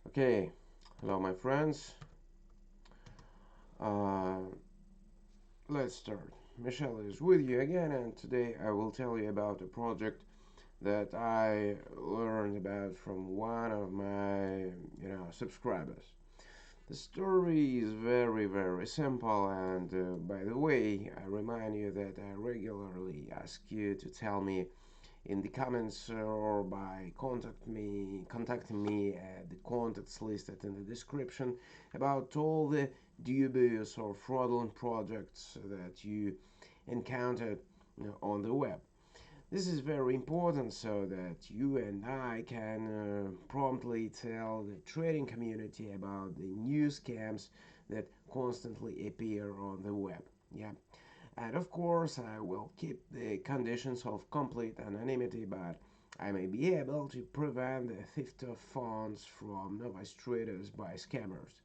Okay, hello my friends. Uh, let's start. Michelle is with you again, and today I will tell you about a project that I learned about from one of my, subscribers. The story is very simple, and by the way, I remind you that I regularly ask you to tell me in the comments or by contacting me at the contacts listed in the description about all the dubious or fraudulent projects that you encountered on the web. This is very important so that you and I can promptly tell the trading community about the new scams that constantly appear on the web. Yeah. And of course, I will keep the conditions of complete anonymity, but I may be able to prevent the theft of funds from novice traders by scammers.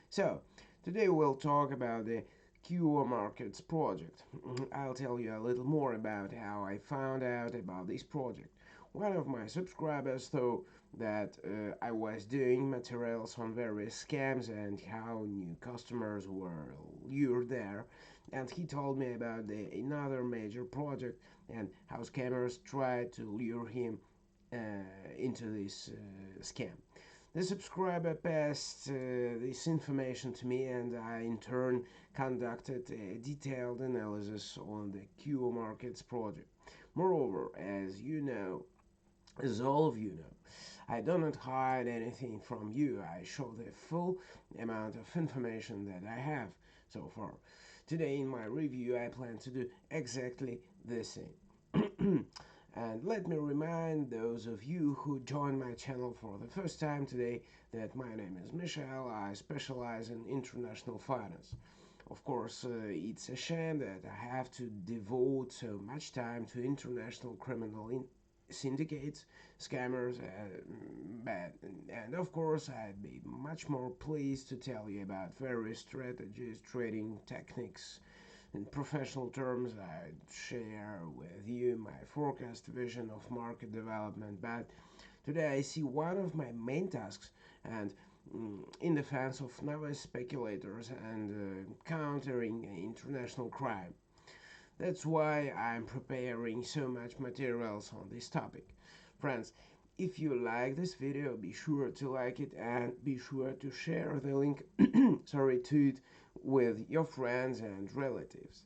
So, today we'll talk about the Quomarkets project. I'll tell you a little more about how I found out about this project. One of my subscribers thought that I was doing materials on various scams and how new customers were lured there, and he told me about another major project and how scammers tried to lure him uh, into this scam. The subscriber passed this information to me, and I in turn conducted a detailed analysis on the Quomarkets project. Moreover, as all of you know, I do not hide anything from you. I show the full amount of information that I have so far. Today, in my review, I plan to do exactly the same. And let me remind those of you who joined my channel for the first time today that my name is Michel. I specialize in international finance. Of course, it's a shame that I have to devote so much time to international criminal syndicates, scammers, and of course, I'd be much more pleased to tell you about various strategies, trading techniques, in professional terms. I share with you my forecast vision of market development, but today I see one of my main tasks and in defense of novice speculators and countering international crime. That's why I'm preparing so much materials on this topic. Friends, if you like this video, be sure to like it and be sure to share the link to it with your friends and relatives.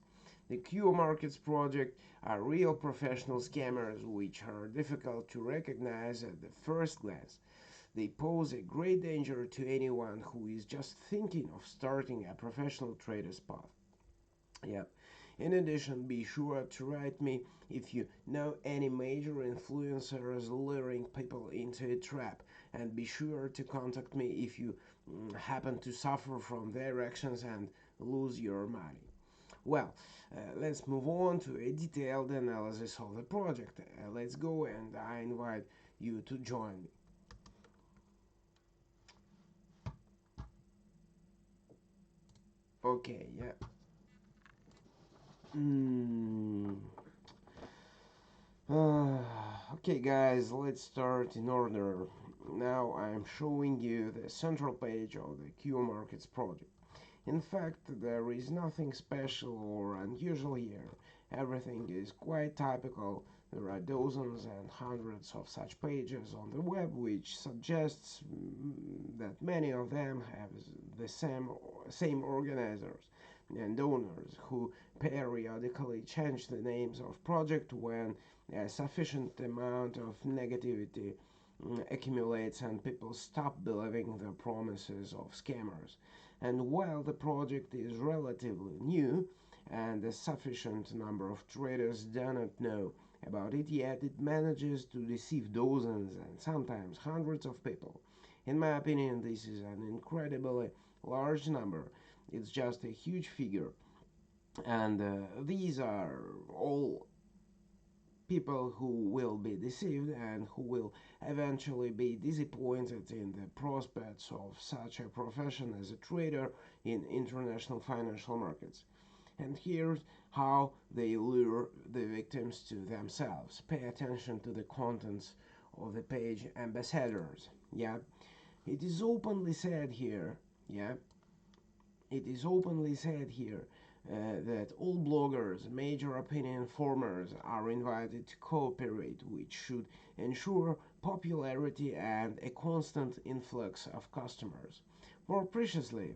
The Quomarkets project are real professional scammers which are difficult to recognize at the first glance. They pose a great danger to anyone who is just thinking of starting a professional trader's path. Yep. In addition, be sure to write me if you know any major influencers luring people into a trap, and be sure to contact me if you happen to suffer from their actions and lose your money. Well, let's move on to a detailed analysis of the project. Let's go, and I invite you to join me. Okay, yeah. Mm. Okay, guys, let's start in order. Now I'm showing you the central page of the Quomarkets project. In fact, there is nothing special or unusual here. Everything is quite typical. There are dozens and hundreds of such pages on the web, which suggests that many of them have the same organizers and owners who periodically change the names of project when a sufficient amount of negativity accumulates and people stop believing the promises of scammers. And while the project is relatively new and a sufficient number of traders do not know about it yet, it manages to deceive dozens and sometimes hundreds of people. In my opinion, this is an incredibly large number. It's just a huge figure. And these are all people who will be deceived and who will eventually be disappointed in the prospects of such a profession as a trader in international financial markets. And here's how they lure the victims to themselves. Pay attention to the contents of the page ambassadors. Yeah. It is openly said here, yeah, it is openly said here that all bloggers, major opinion formers are invited to cooperate, which should ensure popularity and a constant influx of customers. More preciously,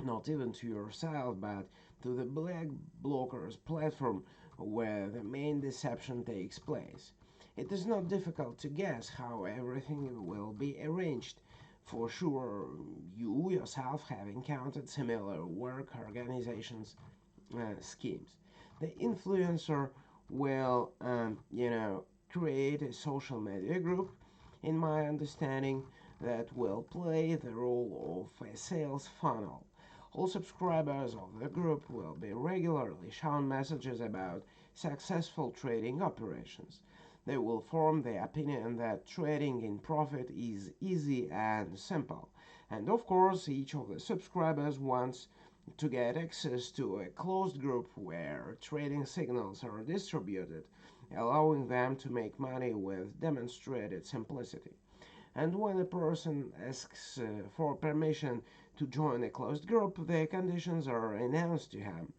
not even to yourself, but to the black blockers platform where the main deception takes place. It is not difficult to guess how everything will be arranged. For sure, you yourself have encountered similar work organizations schemes. The influencer will, create a social media group, in my understanding, that will play the role of a sales funnel. All subscribers of the group will be regularly shown messages about successful trading operations. They will form the opinion that trading in profit is easy and simple. And of course, each of the subscribers wants to get access to a closed group where trading signals are distributed, allowing them to make money with demonstrated simplicity. And when a person asks for permission to join a closed group, the conditions are announced to him.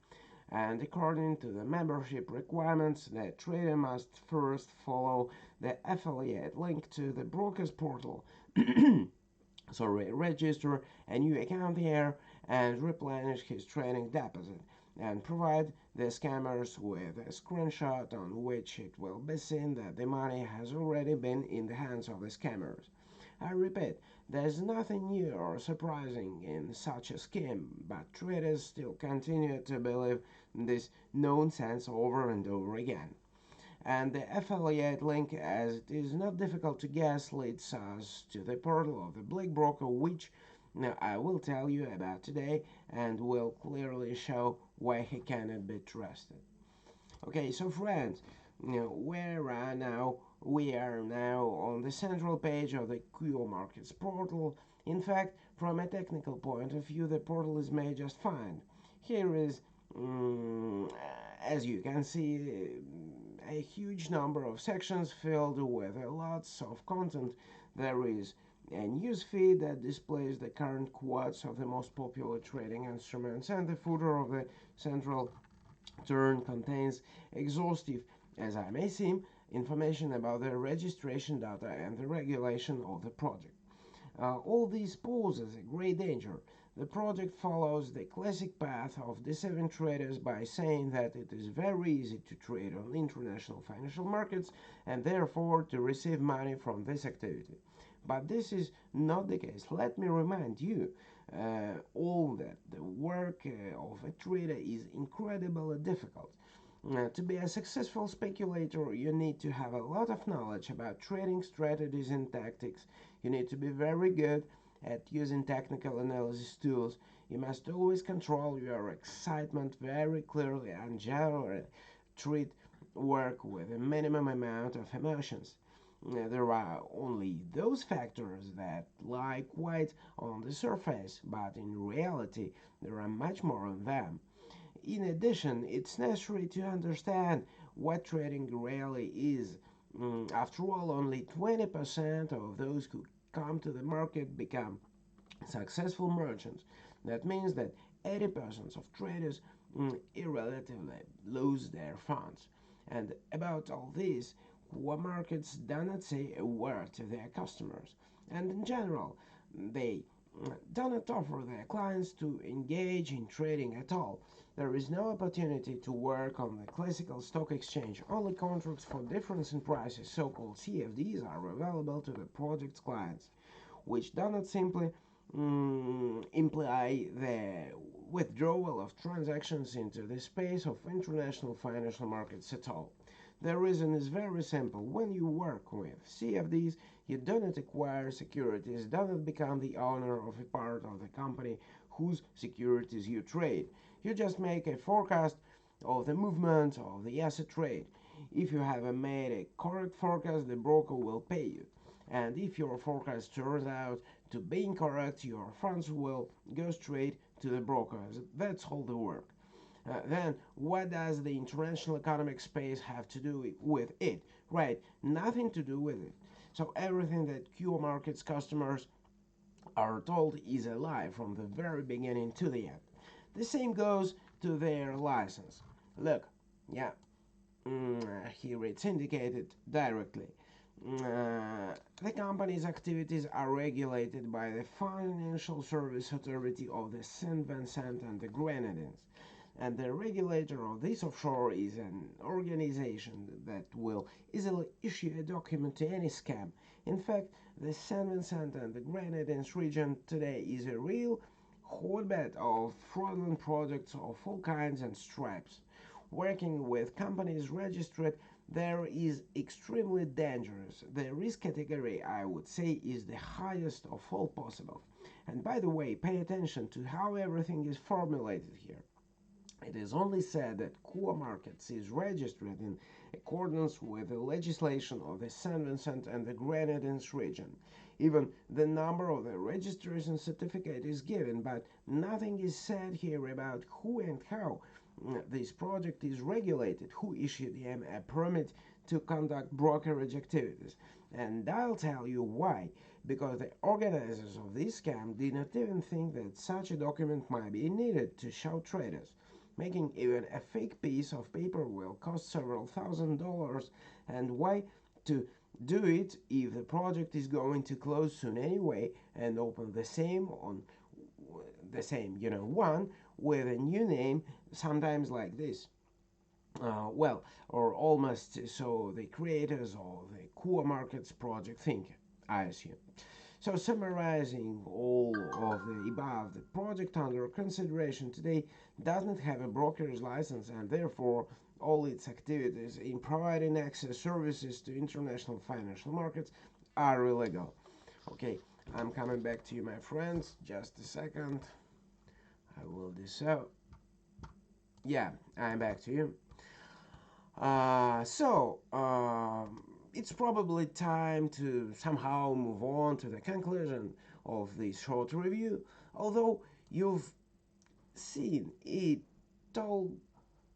And according to the membership requirements, the trader must first follow the affiliate link to the broker's portal. Register a new account here and replenish his trading deposit and provide the scammers with a screenshot on which it will be seen that the money has already been in the hands of the scammers. I repeat, there's nothing new or surprising in such a scheme, but traders still continue to believe this nonsense over and over again. And the affiliate link, as it is not difficult to guess, leads us to the portal of the Black Broker, which I will tell you about today and will clearly show why he cannot be trusted. Okay, so friends, where are now? We are now on the central page of the Quomarkets portal. In fact, from a technical point of view, the portal is made just fine. Here is, mm, as you can see, a huge number of sections filled with lots of content. There is a news feed that displays the current quotes of the most popular trading instruments, and the footer of the central turn contains exhaustive, as I may seem, information about the registration data and the regulation of the project. All this poses a great danger. The project follows the classic path of deceiving traders by saying that it is very easy to trade on international financial markets and therefore to receive money from this activity. But this is not the case. Let me remind you all that the work of a trader is incredibly difficult. To be a successful speculator, you need to have a lot of knowledge about trading strategies and tactics. You need to be very good at using technical analysis tools. You must always control your excitement very clearly and generally treat work with a minimum amount of emotions. There are only those factors that lie quite on the surface, but in reality, there are much more on them. In addition, it's necessary to understand what trading really is. After all, only 20% of those who come to the market become successful merchants. That means that 80% of traders irrelatively lose their funds. And about all this, markets do not say a word to their customers. And in general, they do not offer their clients to engage in trading at all. There is no opportunity to work on the classical stock exchange. Only contracts for difference in prices, so-called CFDs, are available to the project's clients, which do not simply imply the withdrawal of transactions into the space of international financial markets at all. The reason is very simple. When you work with CFDs, you do not acquire securities, do not become the owner of a part of the company whose securities you trade. You just make a forecast of the movement of the asset trade. If you have made a correct forecast, the broker will pay you. And if your forecast turns out to be incorrect, your funds will go straight to the brokers. That's all the work. Then, what does the international economic space have to do with it? Right, nothing to do with it. So everything that Q markets customers are told is a lie from the very beginning to the end. The same goes to their license. Look, yeah, here it's indicated directly. The company's activities are regulated by the Financial Service Authority of the St. Vincent and the Grenadines. And the regulator of this offshore is an organization that will easily issue a document to any scam. In fact, the St. Vincent and the Grenadines region today is a real hotbed of fraudulent products of all kinds and stripes. Working with companies registered there is extremely dangerous. The risk category, I would say, is the highest of all possible. And by the way, pay attention to how everything is formulated here. It is only said that Quomarkets is registered in accordance with the legislation of the St. Vincent and the Grenadines region. Even the number of the registration certificate is given, but nothing is said here about who and how this project is regulated, who issued him a permit to conduct brokerage activities. And I'll tell you why. Because the organizers of this scam did not even think that such a document might be needed to show traders. Making even a fake piece of paper will cost several $1,000s, and why to do it if the project is going to close soon anyway and open the same on the same one with a new name, sometimes like this. Well, or almost so the creators of the Quomarkets project think, I assume. So, summarizing all of the above, the project under consideration today doesn't have a broker's license, and therefore all its activities in providing access services to international financial markets are illegal. Okay, I'm coming back to you, my friends. Just a second. I will do so. Yeah, I'm back to you. It's probably time to somehow move on to the conclusion of this short review, although you've seen it all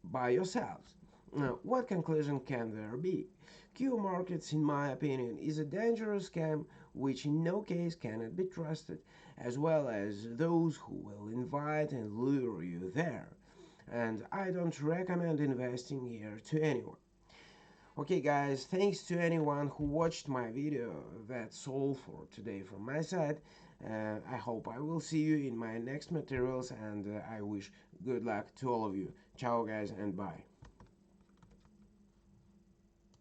by yourselves. Now, what conclusion can there be? Quomarkets, in my opinion, is a dangerous scam which in no case cannot be trusted, as well as those who will invite and lure you there. And I don't recommend investing here to anyone. Okay guys, thanks to anyone who watched my video. That's all for today from my side. I hope I will see you in my next materials, and I wish good luck to all of you. Ciao guys, and bye.